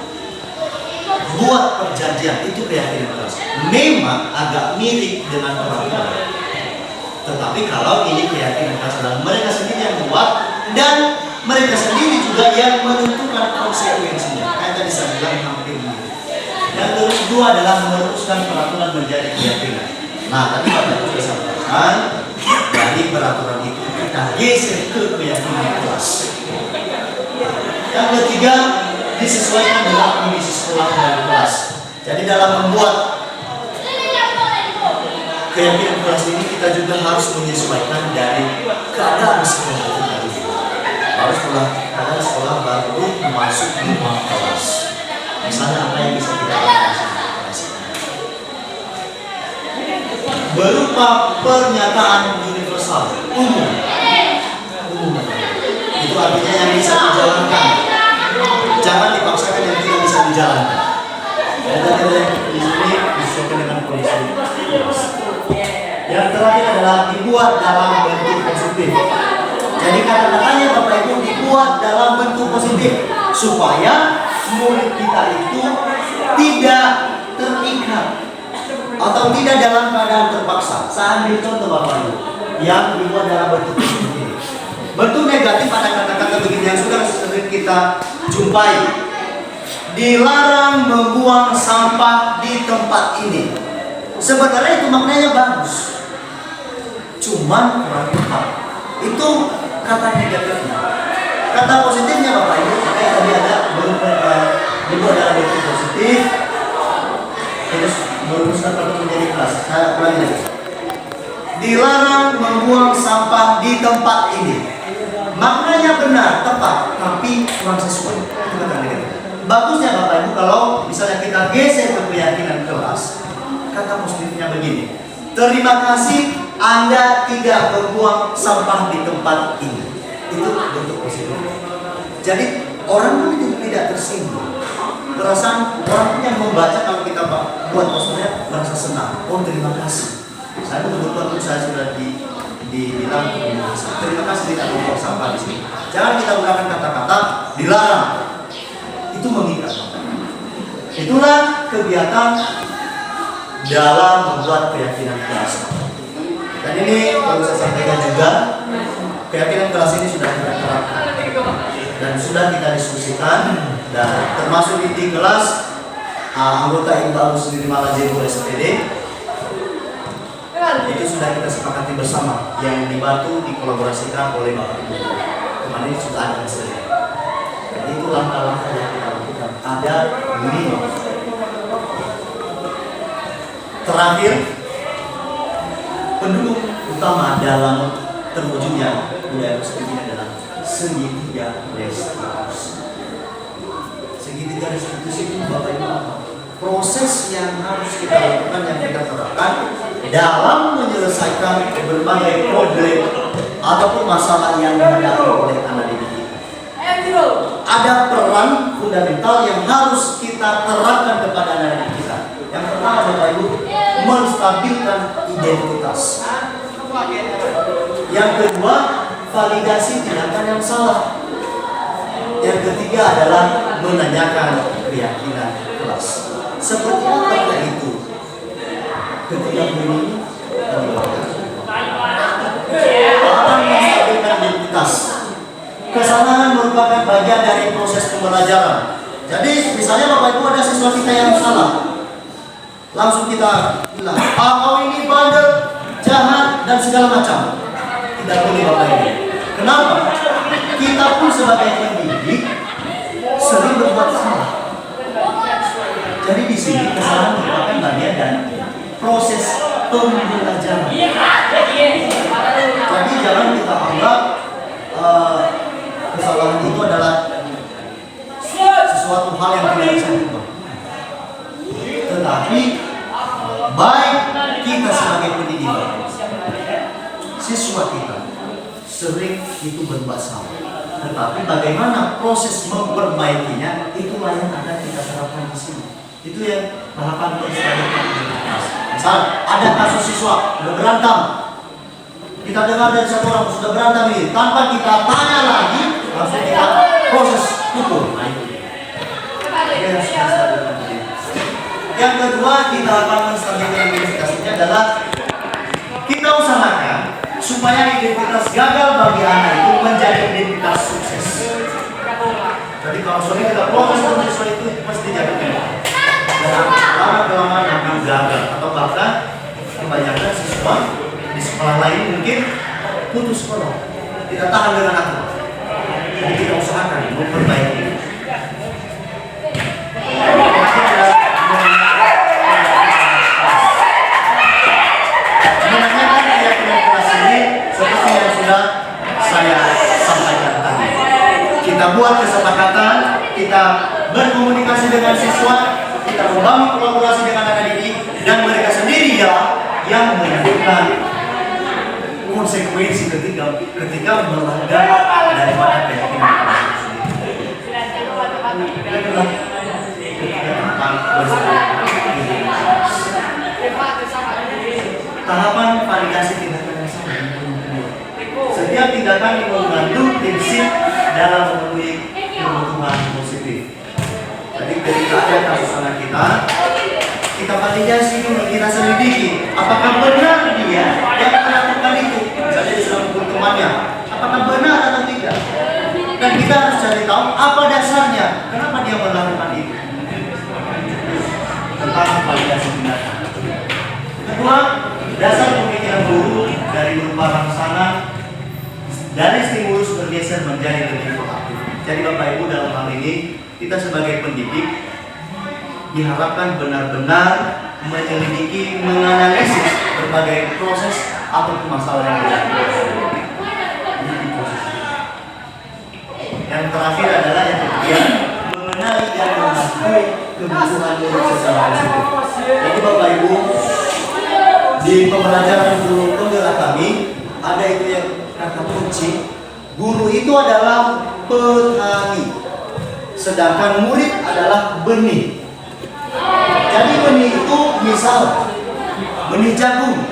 Buat perjanjian, itu keyakinan kelas. Memang agak mirip dengan peraturan. Tetapi kalau ini keyakinan kelas adalah mereka sendiri yang buat dan mereka sendiri juga yang menentukan konsekuensinya. Kayak tadi saya bilang hampir mirip. Yang kedua adalah meneruskan peraturan menjadi keyakinan. Nah, tadi Bapak Ibu sudah sampaikan, dari peraturan itu kita geser ke keyakinan kelas. Yang ketiga, disesuaikan dengan kondisi sekolah dan kelas. Jadi dalam membuat keyakinan kelas ini, kita juga harus menyesuaikan dari keadaan sekolah kita. Harus keadaan sekolah baru masuk di ruang kelas. Misalnya apa yang bisa kita lakukan di kelas? Berupa pernyataan universal, umum. Itu artinya yang bisa dijalankan. Jangan dipaksakan yang tidak bisa dijalankan. Dan di sini disesuaikan dengan kondisi. Yang terakhir adalah dibuat dalam bentuk positif. Jadi kata-katanya Bapak Ibu dibuat dalam bentuk positif supaya murid kita itu tidak terikat atau tidak dalam keadaan terpaksa. Saya ambil contoh Bapak Ibu yang dibuat dalam bentuk positif. Bentuk negatif pada kata-kata begini yang sudah sering kita jumpai. Dilarang membuang sampah di tempat ini. Sebenarnya itu maknanya bagus. Cuman kurang tepat. Itu kata negatifnya. Kata positifnya Bapak Ibu, kayak tadi ada dibuat dalam bentuk positif. Terus merumuskan peraturan menjadi kelas. Saya ulangi lagi. Dilarang membuang sampah di tempat ini. Maknanya benar, tepat, tapi kurang sesuai. Itu kata negatif. Bagusnya Bapak Ibu kalau misalnya kita geser ke keyakinan kelas, kata positifnya begini. Terima kasih Anda tidak membuang sampah di tempat ini. Itu bentuk positif. Jadi orang pun tidak tersinggung. Perasaan orang yang membaca kalau kita buat posternya merasa senang. Oh terima kasih. Saya betul-betul saya sudah dibilang terima kasih tidak membuang sampah di sini. Jangan kita gunakan kata-kata dilarang. Itu mengikat. Itulah kegiatan dalam membuat keyakinan kelas. Dan ini perlu saya sampaikan juga, keyakinan kelas ini sudah kita terapkan dan sudah kita diskusikan, dan termasuk di kelas anggota Ibu Agus sendiri Malajewo SPD itu sudah kita sepakati bersama, yang dibantu dikolaborasikan oleh Bapak Ibu. Kemarin sudah ada hasilnya. Jadi itu langkah-langkah yang kita lakukan. Ada 5. Terakhir, penduduk utama dalam terwujudnya budaya positif ini adalah segitiga restitusi. Segitiga restitusi itu Bapak Ibu apa? proses yang harus kita lakukan, yang kita terapkan dalam menyelesaikan berbagai problem ataupun masalah yang dihadapi oleh anak didik kita. Ada peran fundamental yang harus kita terapkan kepada anak didik kita. Yang pertama, Bapak Ibu, menstabilkan identitas. Yang kedua, validasi tindakan yang salah. Yang ketiga adalah menanyakan keyakinan kelas. Seperti apa itu? Ketika bunyi akan menstabilkan identitas. Kesalahan merupakan bagian dari proses pembelajaran. Jadi misalnya Bapak Ibu ada siswa kita yang salah, langsung kita bilang, kau ini bandel, jahat, dan segala macam. Tidak boleh Bapak Ibu. Kenapa? Kita pun sebagai pendidik sering berbuat salah. Jadi di sini kesalahan merupakan bagian dari proses pembelajaran. Jadi jangan kita anggap kesalahan itu adalah sesuatu hal yang tidak bisa diubah. Tetapi baik kita sebagai pendidik, siswa kita sering itu berbuat salah. Tetapi bagaimana proses memperbaikinya, itulah yang akan kita terapkan di sini. Itu yang tahapan menstabilkan identitas. Misal ada kasus siswa sudah berantem, kita dengar dari satu orang sudah berantem ini, tanpa kita tanya lagi, langsung kita proses hukum. Yang kedua, kita akan menstabilkan identitasnya adalah kita usahakan supaya identitas gagal bagi anak itu menjadi identitas sukses. Jadi kalau suami kita proses untuk siswa itu mesti jadi dan lama-kelamaan akan gagal, atau bahkan kebanyakan siswa di sekolah lain mungkin putus sekolah, tidak tahan dengan aturan. Jadi kita usahakan memperbaiki. Menanyakan keyakinan kelas ini seperti yang sudah saya sampaikan tadi. Kita buat kesepakatan, kita berkomunikasi dengan siswa, kita membangun kolaborasi dengan anak didik, dan mereka sendiri yang menentukan konsekuensi ketika melanggar daripada keyakinan kelas sendiri. Tahapan validasi tindakan yang sama. Setiap tindakan yang mengandung prinsip dalam memenuhi kebutuhan positif. Jadi ketika ada kasus anak kita validasi dulu, kita selidiki apakah benar dia yang melakukan itu. Misalnya dia sedang mukul temannya, apakah benar atau tidak. Dan kita harus cari tahu apa dasarnya, kenapa dia melakukan itu. Tentang validasi tindakan. Kedua, dasar pemikiran guru dari berupa rangsangan dari stimulus bergeser menjadi lebih proaktif. Jadi Bapak Ibu, dalam hal ini kita sebagai pendidik diharapkan benar-benar menyelidiki, menganalisis berbagai proses atau masalah yang terjadi. Yang terakhir adalah yang ketiga, mengenali dan mengakui kebutuhan murid secara positif. Jadi Bapak Ibu, di pembelajaran guru penggerak kami ada itu yang kata kunci, guru itu adalah petani, sedangkan murid adalah benih. Jadi benih itu misal benih jagung.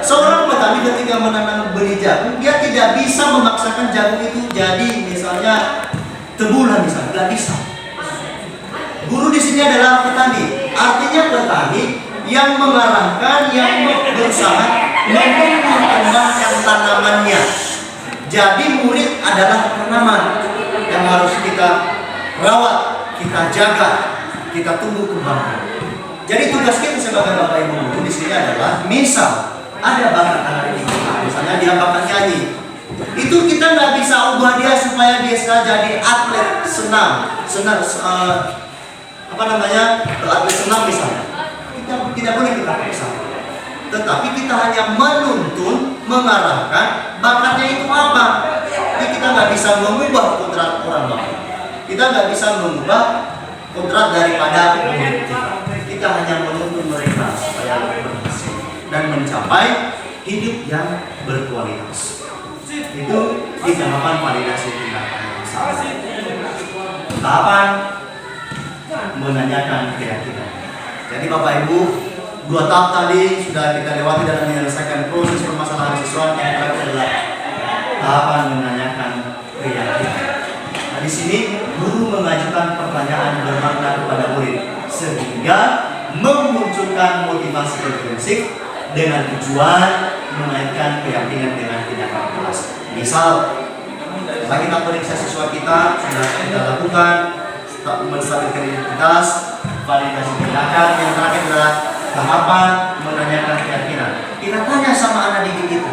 Seorang petani ketika menanam benih jagung, dia tidak bisa memaksakan jagung itu jadi misalnya tebulan misalnya, tidak bisa. Guru di sini adalah petani, artinya petani yang mengarahkan, yang berusaha mengembangkan tanamannya. Jadi murid adalah tanaman yang harus kita rawat, kita jaga, kita tumbuh kembangkan. Jadi tugas kita sebagai Bapak Ibu guru di sini adalah, misal ada bakat anak ini, misalnya dia bakat nyanyi, itu kita nggak bisa ubah dia supaya dia jadi atlet senam, atlet senam misalnya. Kita tidak boleh kita paksa. Tetapi kita hanya menuntun, mengarahkan bakatnya itu apa. Jadi kita nggak bisa mengubah kodrat orang bakat. Kita nggak bisa mengubah kodrat daripada murid kita. kita hanya menuntun mereka supaya berhasil dan mencapai hidup yang berkualitas. Itu di tahapan validasi tindakan yang salah. Tahapan menanyakan keyakinan. Jadi Bapak Ibu, 2 tahap tadi sudah kita lewati dalam menyelesaikan proses permasalahan siswa. Yang terakhir adalah tahapan menanyakan keyakinan. Nah, di sini guru mengajukan pertanyaan bermakna kepada murid sehingga memunculkan motivasi intrinsik dengan tujuan menaikkan keyakinan dengan tindakan kelas. Misal, setelah kita periksa siswa kita, sudah kita lakukan menstabilkan identitas, validasi tindakan. Yang terakhir adalah tahapan menanyakan keyakinan. Kita tanya sama anak didik itu,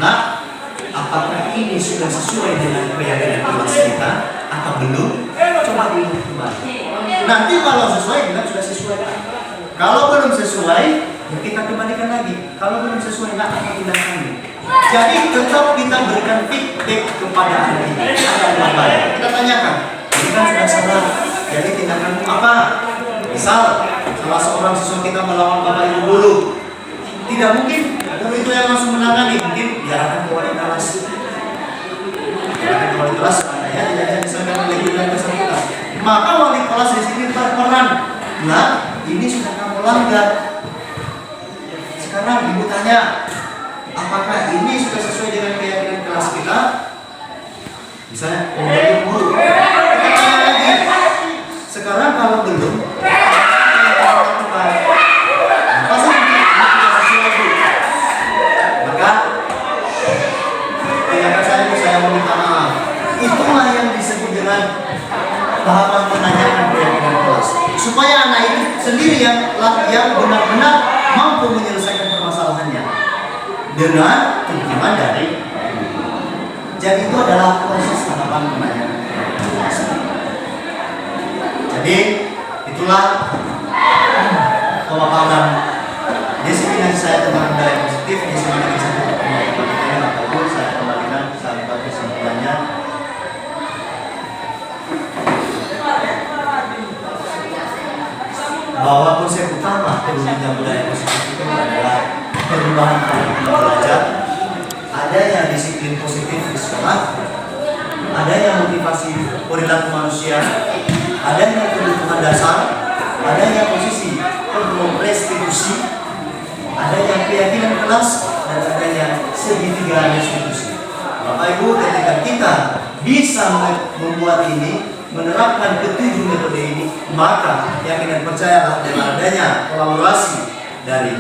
nah, apakah ini sudah sesuai dengan keyakinan kelas kita atau belum? Coba diukur kembali. Nanti kalau sesuai, bilang sudah sesuai. Kalau belum sesuai, ya kita kembalikan lagi. Kalau belum sesuai, nggak akan tindakannya. Jadi tetap kita berikan feedback kepada anak ini. Kita tanyakan, ini kan sudah salah. Jadi tindakanmu apa? Misal, salah seorang siswa kita melawan bapak ibu guru, tidak mungkin guru itu yang langsung menangani. Mungkin diarahkan ke wali kelas. Diarahkan ke wali kelas, ya tidak bisa diselesaikan oleh guru yang bersangkutan. Maka wali kelas di sini berperan. Nah, ini sudah kamu langgar. Sekarang ibu tanya, apakah ini sudah sesuai dengan keyakinan kelas kita? Misalnya, ibu, kita tanya lagi. Sekarang kalau belum, pasti ini sudah sesuai bu. Maka tindakan saya meminta maaf. Itulah yang disebut dengan tahapan menanyakan keyakinan kelas, supaya anak itu sendiri yang benar-benar mampu menyelesaikan permasalahannya dengan tuntunan dari. Jadi itu adalah proses tahapan menanyakan keyakinan kelas. Jadi itulah pemaparan disiplin saya tentang budaya positif di sini bisa saya kembalikan sahabat kesimpulannya. Bahwa konsep utama terwujudnya budaya positif itu adalah perubahan paradigma belajar, adanya disiplin positif di sekolah, adanya motivasi perilaku manusia, adanya kebutuhan dasar, adanya posisi restitusi, adanya keyakinan kelas, dan adanya segitiga restitusi. Bapak Ibu, ketika kita bisa membuat ini, menerapkan ketujuh metode ini, maka yakin dan percayalah dengan adanya kolaborasi dari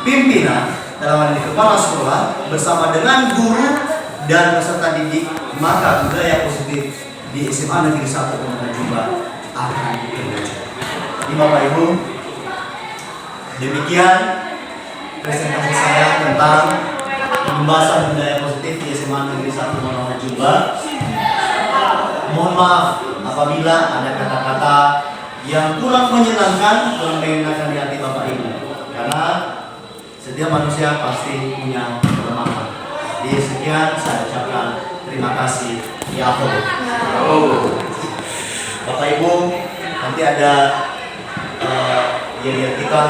pimpinan dalam hal ini kepala sekolah bersama dengan guru dan peserta didik, maka budaya positif di SMA Negeri 1 Pematang Jumlah akan terwujud. Jadi Bapak Ibu, demikian presentasi saya tentang pembahasan budaya positif di SMA Negeri 1 Pematang Jumlah. Mohon maaf apabila ada kata-kata yang kurang menyenangkan di hati Bapak Ibu, karena setiap manusia pasti punya kelemahan. Jadi sekian saya ucapkan terima kasih. Ya Allah. Bapak Ibu, nanti ada kita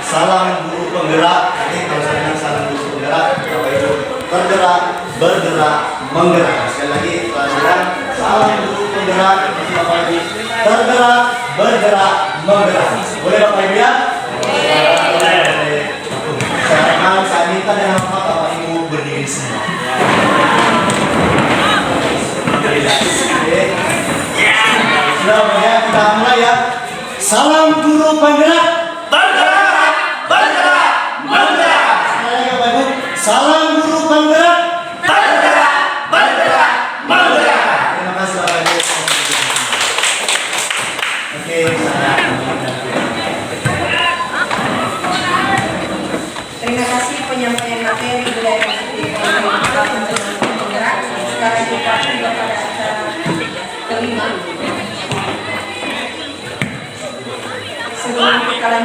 salam guru penggerak. Nanti kalau saya bilang salam guru penggerak, Bapak Ibu bergerak, bergerak, menggerak. Sekali lagi pelajaran salam guru penggerak. Bapak Ibu bergerak, bergerak, menggerak. Boleh Bapak Ibu ya? Boleh. Saya minta dengan hormat Bapak Ibu berdiri semua. Sudah ya, kita mulai ya. Salam guru penggerak. Bergerak, bergerak, bergerak. Sekali lagi Bapak Ibu. Salam guru penggerak. Bergerak, bergerak, bergerak. Terima kasih Bapak Ibu. Oke, Terima kasih penyampaian materi budaya positif penggerak. Sekarang kita tiba pada acara kelima. Sebelum kita lanjut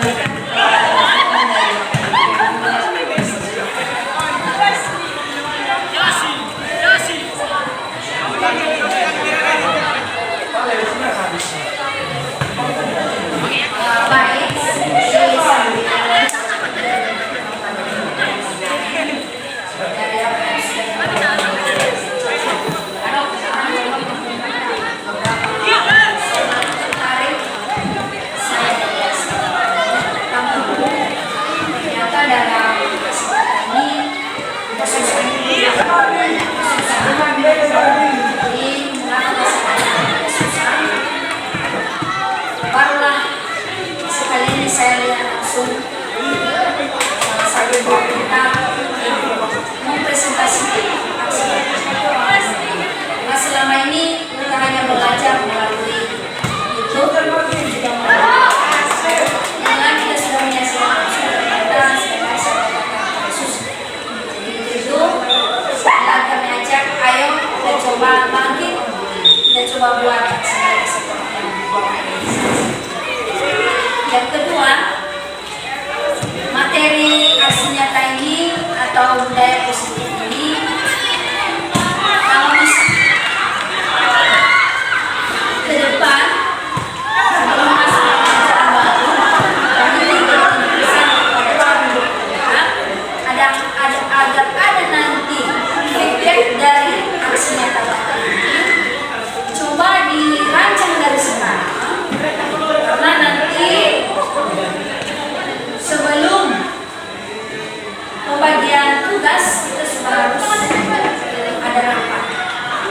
coba buat aksi seperti yang di bawah ini. Yang kedua, materi aksi nyata ini atau budaya positif ini kalau bisa ke depan sebelum masuk ke pelajaran baru kami ingin bisa agar ada nanti feedback dari aksi nyata bapak ini coba dirancang dari sekarang, karena nanti sebelum pembagian tugas kita sudah harus ada rapat.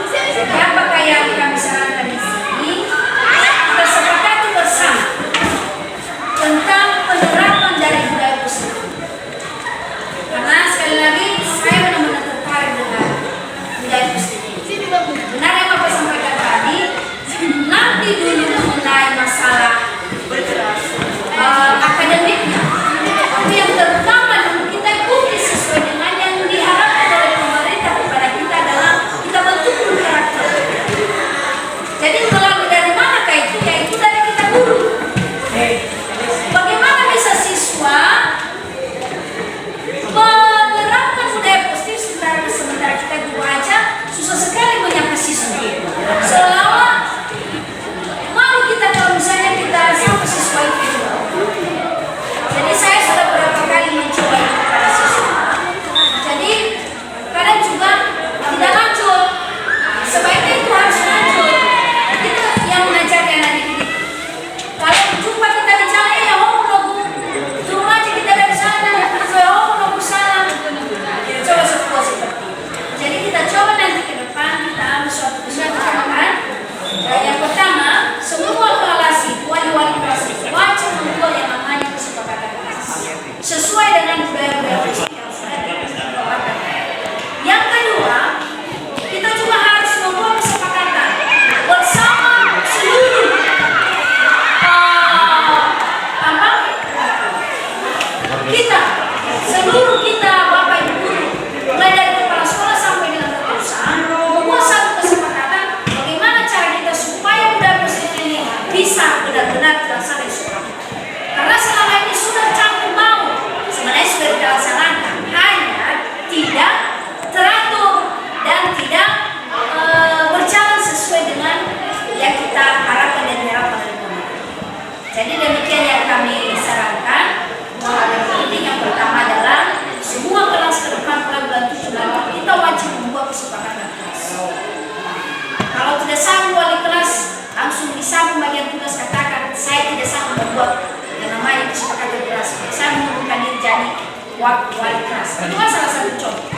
Jadi apakah yang kami sarankan di sini, kita sepakati bersama tentang penerapan dari budaya positif. Karena sekali lagi saya benar-benar tertarik dengan budaya positif. Benar yang Bapak sampaikan tadi, nanti dulu mengenai masalah akademiknya, tapi yang terutama dulu kita ikuti sesuai dengan yang diharapkan oleh pemerintah kepada kita adalah kita bentuk dulu karakter. Jadi melalui dari mana kayak itu dari kita guru. Bagaimana bisa siswa menerapkan budaya positif sementara kita guru aja susah sekali menyapa siswa. Seolah-olah malu kita kalau misalnya kita sama siswa itu. Jadi saya sudah beberapa kali mencoba itu kepada siswa. Jadi kadang juga tidak lanjut. Sebaiknya itu harus lanjut. Itu yang mengajari anak didik. Kalau jumpa kita di jalan, ya ngomong, turun aja kita dari sana, saya ngomong salam. Coba sebuah seperti itu. Jadi kita coba nanti ke depan kita ambil suatu kesepakatan. Yang pertama, semua kelas wali-wali kelas itu wajib membuat yang namanya kesepakatan kelas sesuai dengan budaya-budaya positif yang sudah dikembangkan. Yang kedua, kita juga harus membuat kesepakatan bersama seluruh kita Bapak Ibu guru, mulai dari kepala sekolah sampai dengan perusahaan, membuat satu kesepakatan bagaimana cara kita supaya budaya positif ini bisa benar-benar terlaksana di sekolah. Karena selama ini sudah campur baur, sebenarnya sudah dilaksanakan, hanya tidak teratur dan tidak berjalan sesuai dengan yang kita harapkan dan diharapkan oleh pemerintah. Jadi demikian yang kami sarankan. Hal yang penting yang pertama adalah semua kelas ke depan mulai bulan 7 kita wajib membuat kesepakatan kelas. Kalau tidak sanggup wali kelas langsung bisa pembagian tugas katakan saya tidak sanggup membuat yang namanya kesepakatan kelas. Saya mengundurkan diri jadi wali kelas. Itu kan salah satu contoh.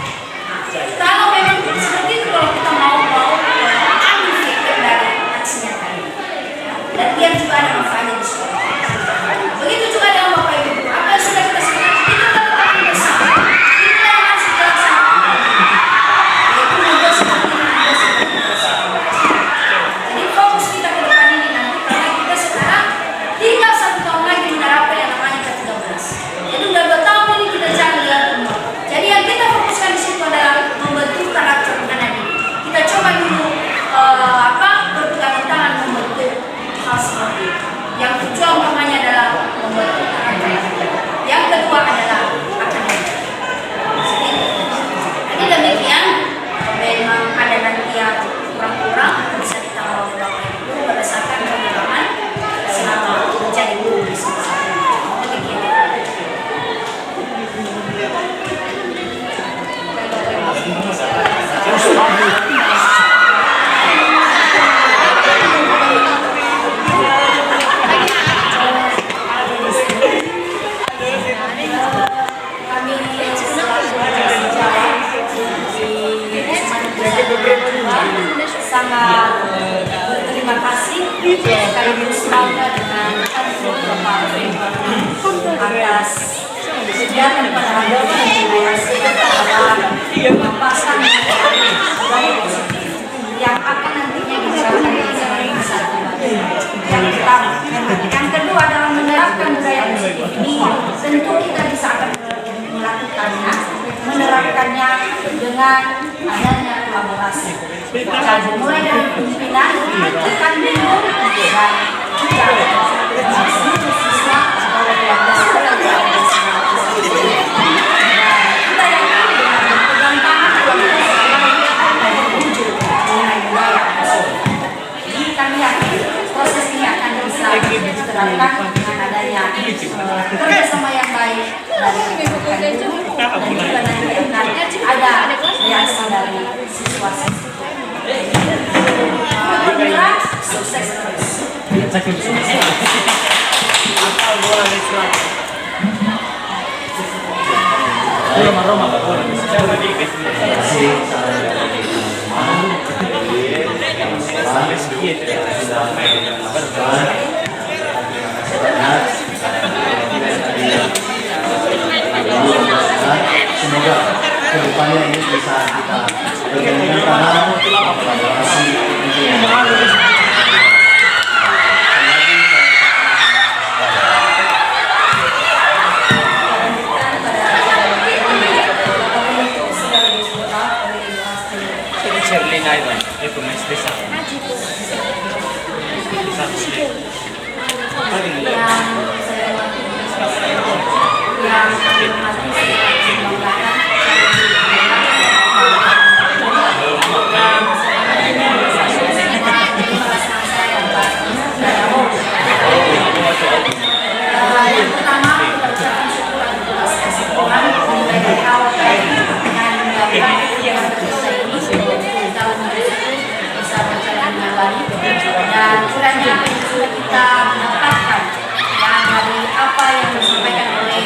Kalau memang seperti itu, kalau kita mau ambil feedback dari aksi nyata ini, dan biar juga ada manfaatnya di sekolah. Begitu juga dengan Bapak Ibu. Apa yang sudah kita sepakati kita tetap bersama. Ini yang harus dilaksanakan. Yaitu membuat seperti ini. Jadi fokus kita ke depan ini nanti karena kita sekarang tinggal 1 tahun lagi menerapkan yang namanya K13. Jadi udah 2 tahun ini kita jalan dengan umur. Jadi yang kita fokuskan di situ adalah membentuk karakter anak ini. Kita coba dulu berpegangan tangan membentuk hal seperti itu. Yang tujuan utamanya adalah membentuk karakter. Yang kedua adalah akademik. Jadi demikian, memang ada nanti yang kurang-kurang bisa ditambah oleh Bapak Ibu berdasarkan pengalaman selama menjadi guru di sekolah. Demikian. Kami sangat berterima kasih sekaligus bangga dengan Bapak atas kegiatan pada hari ini adalah memasang budaya positif yang akan nantinya diterapkan di masyarakat. Yang pertama, yang kedua adalah menerapkan budaya positif ini tentu kita bisa akan melakukannya, menerapkannya dengan adanya kolaborasi. mulai dari pimpinan, rekan bingung, dan juga seluruh siswa sekolah 12 tahun kita yakin dengan berpegang tangan akan terwujud mengenai budaya positif. Jadi kami yakin proses ini akan bisa diterapkan dengan adanya kerjasama yang baik dari rekan guru dan juga nanti akan ada reaksi dari siswa-siswa. Alhamdulillah, sukses terus. Semoga kedepannya ini bisa kita bergabungkan karena kolaborasi Yang pertama, kita ucapkan syukur atas kasih Tuhan dari awal tadi dengan menggapai kegiatan kita ini di tahun 2020 bisa berjalan dengan baik dan kiranya sudah kita dapatkan yang dari apa yang disampaikan oleh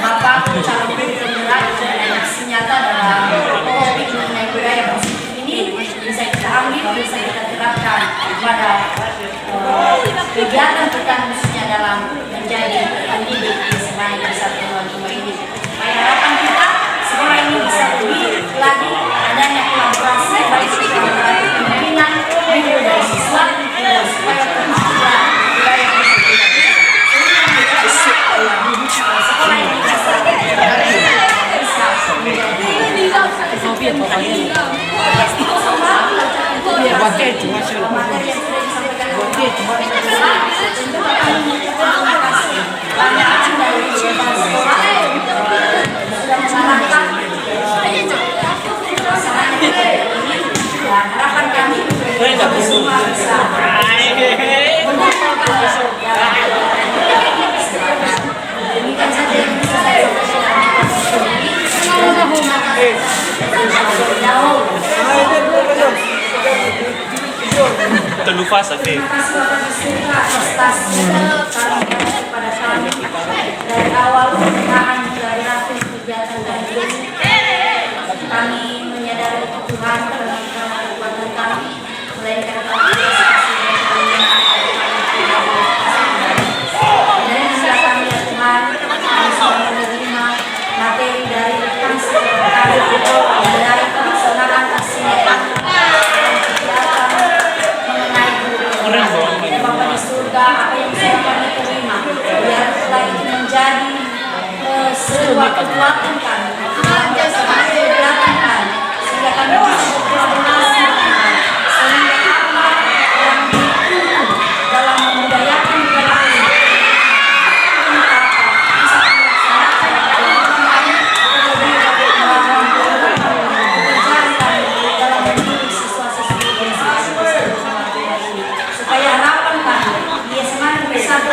Bapak calon guru penggerak dan aksi nyata dalam topik mengenai budaya positif ini bisa kita ambil, bisa kita terapkan pada kegiatan kita khususnya dalam menjadi pendidik di sebagai kesatuan rumah ini. Supaya harapan kita sekolah ini bisa lebih lagi adanya kolaborasi baik antara pimpinan, guru dan siswa supaya tercipta budaya positif. Sekolah ini bisa menjadi materi yang sudah disampaikan oleh tentu akan mengucapkan banyak dari sekolah sudah mengarahkan pelaksanaan ini dan harapan kami semua bisa mengumpulkan demikian saja yang bisa saya Terlupa sakit. Terima kasih Bapak Surya atas kepada kami dari awal penggunaan grafis kegiatan dan kami menyadari kebutuhan karena kekuatan kami melainkan kami dari segala kami ya Tuhan kami sudah menerima materi dari rekan kami dari pelaksanaan aksi Bapak di surga, apa yang sudah kami terima, biar setelah itu menjadi sebuah kekuatan kami, sebuah kekuatan kami, sehingga kami bisa berkolaborasi sehingga apa yang dituntut dalam membudayakan budaya ini bisa dalam mendidik siswa-siswi supaya harapan kami dia semakin bersatu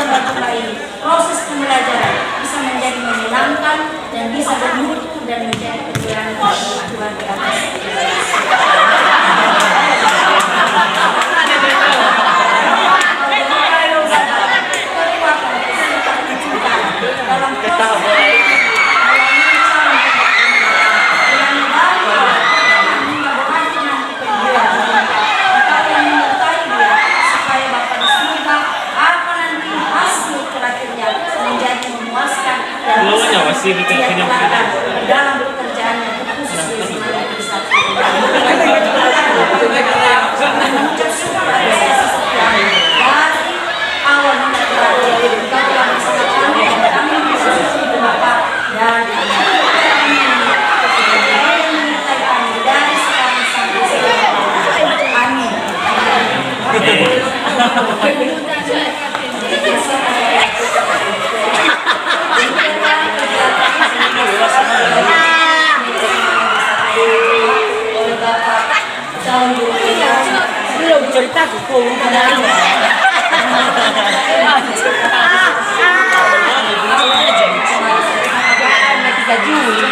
ini proses pembelajaran bisa menjadi menyenangkan dan bisa bermutu dan menjadi kejuaraan Tuhan di atas. Lu nyawa sih, dia oleh Bapak calon guru belum cerita kuku kita Juli